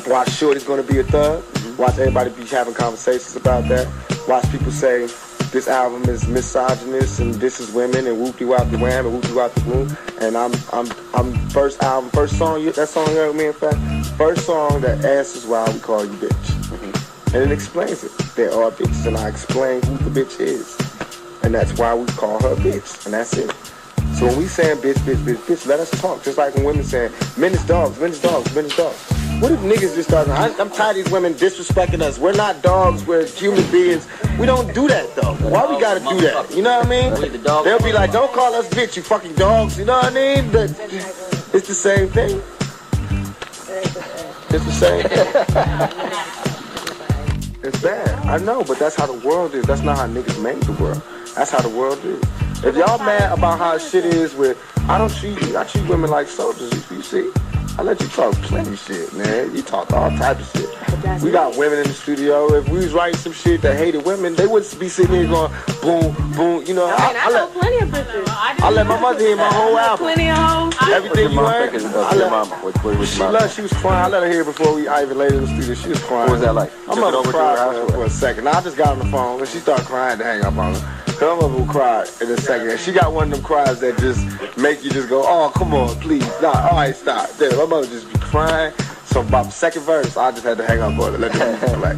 mean? Watch Shorty's gonna be a thug. Watch everybody be having conversations about that. Watch people say, this album is misogynist and this is women and whoop-de-wop-de-wham and whoop-de-wop-de-boom. And I'm first song, that song you heard me in fact, first song that answers why we call you bitch. And it explains it. There are bitches, and I explain who the bitch is. And that's why we call her bitch, and that's it. So when we saying bitch, bitch, bitch, bitch, let us talk. Just like when women saying, men is dogs, men is dogs, men is dogs. What if niggas just start, I'm tired of these women disrespecting us. We're not dogs, we're human beings. We don't do that, though. Why we gotta do that? You know what I mean? They'll be like, don't call us bitch, you fucking dogs. You know what I mean? But it's the same thing. It's the same thing. It's bad. I know, but that's how the world is. That's not how niggas made the world. That's how the world is. If y'all mad about how shit is with, I treat women like soldiers, you see? I let you talk plenty shit, man. You talk all type of shit. We got women in the studio. If we was writing some shit that hated women, they wouldn't be sitting here going, boom, boom. You know, I know plenty of bitches. I let my mother hear my whole album. Plenty of hoes. Everything you heard. She was crying. I let her hear before I even laid in the studio. She was crying. What was that like? I'm over cried for a second. Now I just got on the phone and she started crying to hang up on her. Her mother will cry in a second. And she got one of them cries that just make you just go, oh, come on, please. Nah, all right, stop. There, my mother just be crying. So about the second verse, I just had to hang up on her, let the music play.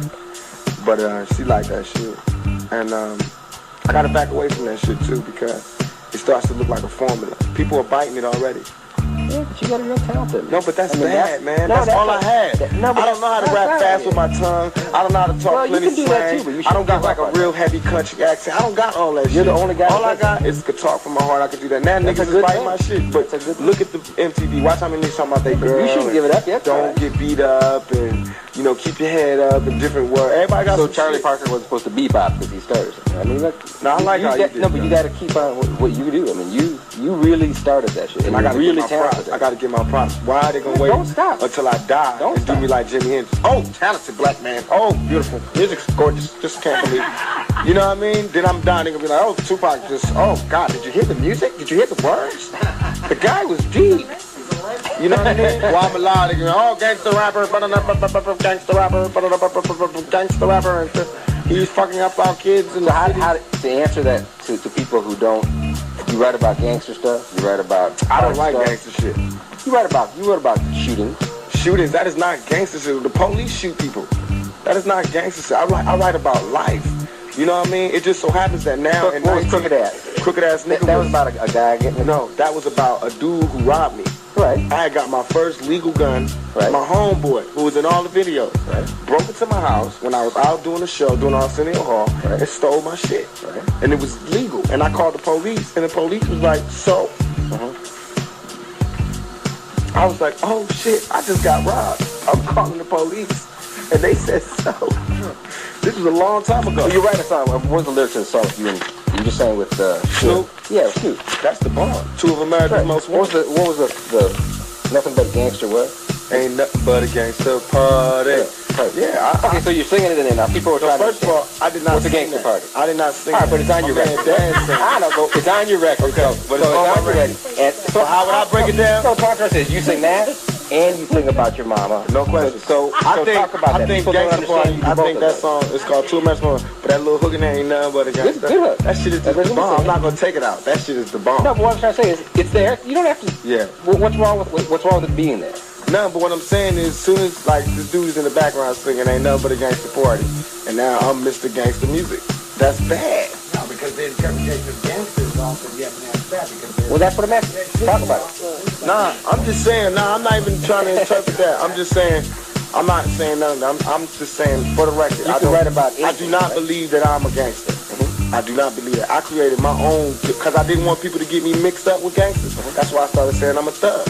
But she liked that shit. And I got to back away from that shit too because it starts to look like a formula. People are biting it already. Yeah, but you got a real talent there. No, but that's bad, man. No, that's all I had. I don't know how to rap fast with my tongue. I don't know how to talk plenty slang. I don't got like a real heavy country accent. I don't got all that shit. You're the only guy. All I got is could talk from my heart. I could do that. Now niggas is fighting my shit. But look at the MTV. Watch how many niggas talking about they girl. You shouldn't give it up yet. Don't get beat up and, you know, keep your head up and different words. Everybody got so some Charlie shit. Parker wasn't supposed to bebop because he started something. I mean, no, I like how you did. No, but you got to keep on what you do. I mean, you really started that shit. And I got really talented. I got to give my props. Why are they gonna wait until I die and do me like Jimi Hendrix? Oh, talented black man. Oh, beautiful. Music's gorgeous. Just can't believe it. You know what I mean? Then I'm dying. They're gonna be like, oh, Tupac just. Oh God, did you hear the music? Did you hear the words? The guy was deep. You know what I mean? While I'm alive, they're going, oh, gangster rapper, gangster rapper, gangster rapper, and he's fucking up our kids. And so how to answer that to people who don't? You write about gangster stuff. You write about. I don't like gangster shit. You wrote about shootings. Shootings. That is not gangster shit. The police shoot people. That is not gangster shit. I write about life. You know what I mean? It just so happens that now in what was Crooked Ass? Crooked Ass nigga. That was about a guy getting. No, that was about a dude who robbed me. Right. I had got my first legal gun. Right. My homeboy, who was in all the videos, broke into my house when I was out doing a show, doing Arsenio Hall, and stole my shit. Right. And it was legal. And I called the police, and the police was like, so? I was like, oh shit, I just got robbed. I'm calling the police. And they said so. This was a long time ago. Well, you write a song. What was the lyrics of the song you just sang with Snoop? Yeah, Snoop. That's the bomb. Two of America's most wanted. What was the Nothing But a Gangster what? Ain't nothing but a gangster party. Yeah. Okay, so you're singing it and then now people are trying to. First of all, I did not sing gangster that. Party. I did not sing. All right, but it's on your record. I know, but it's on your record. Okay, but it's on my record. And so how would I break it down? So talk to us. You sing that, and you sing about your mama. No question. So I think Gangsta Party. I think that song is called Too Much More. But that little hook in there ain't nothing but a gangster. That shit is just the bomb. I'm not gonna take it out. That shit is the bomb. No, but what I'm trying to say is, it's there. You don't have to. Yeah. What's wrong with it being there? No, but what I'm saying is, as soon as like this dude's in the background singing, ain't nothing but a gangster party, and now I'm Mr. Gangster Music. That's bad. No, because the interpretation of gangster is also yet and that's bad because. Well, that's what I'm asking. Talk about it. Nah, I'm just saying. Nah, I'm not even trying to interpret that. I'm just saying. I'm not saying nothing. I'm just saying for the record. You can write about anything, I do not believe that I'm a gangster. I do not believe that. I created my own because I didn't want people to get me mixed up with gangsters. That's why I started saying I'm a thug.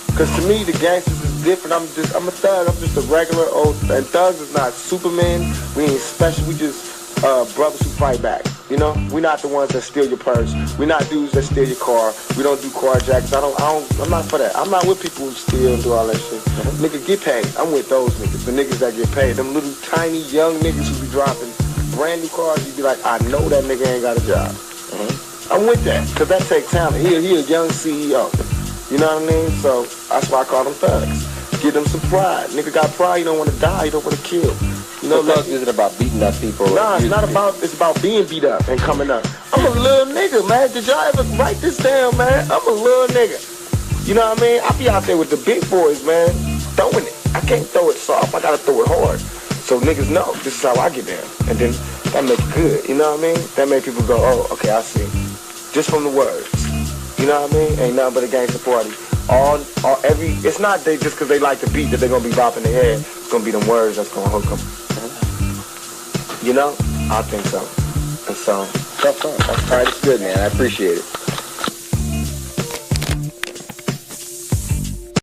Because to me, the gangsters is different. I'm a thug. I'm just a regular old. And thugs is not Superman. We ain't special. We just brothers who fight back. You know, we're not the ones that steal your purse. We're not dudes that steal your car. We don't do carjacks. I'm not for that. I'm not with people who steal and do all that shit. Nigga, get paid. I'm with those niggas. The niggas that get paid. Them little tiny young niggas who be dropping brand new cars. You be like, I know that nigga ain't got a job. I'm with that because that takes talent. He a young CEO. You know what I mean? So that's why I call them thugs. Give them some pride. Nigga got pride. You don't want to die. You don't want to kill. You know, so thugs isn't about beating up people. Nah, it's not about. It's about being beat up and coming up. I'm a little nigga, man. Did y'all ever write this down, man? I'm a little nigga. You know what I mean? I be out there with the big boys, man, throwing it. I can't throw it soft. I gotta throw it hard. So niggas know this is how I get down, and then that make it good. You know what I mean? That make people go, oh, okay, I see. Just from the words. You know what I mean? Ain't nothing but a gangster party. It's not they just because they like the beat that they're gonna be bopping their head. It's gonna be them words that's gonna hook them. You know? I think so. And so, that's all right. It's good, man. I appreciate it.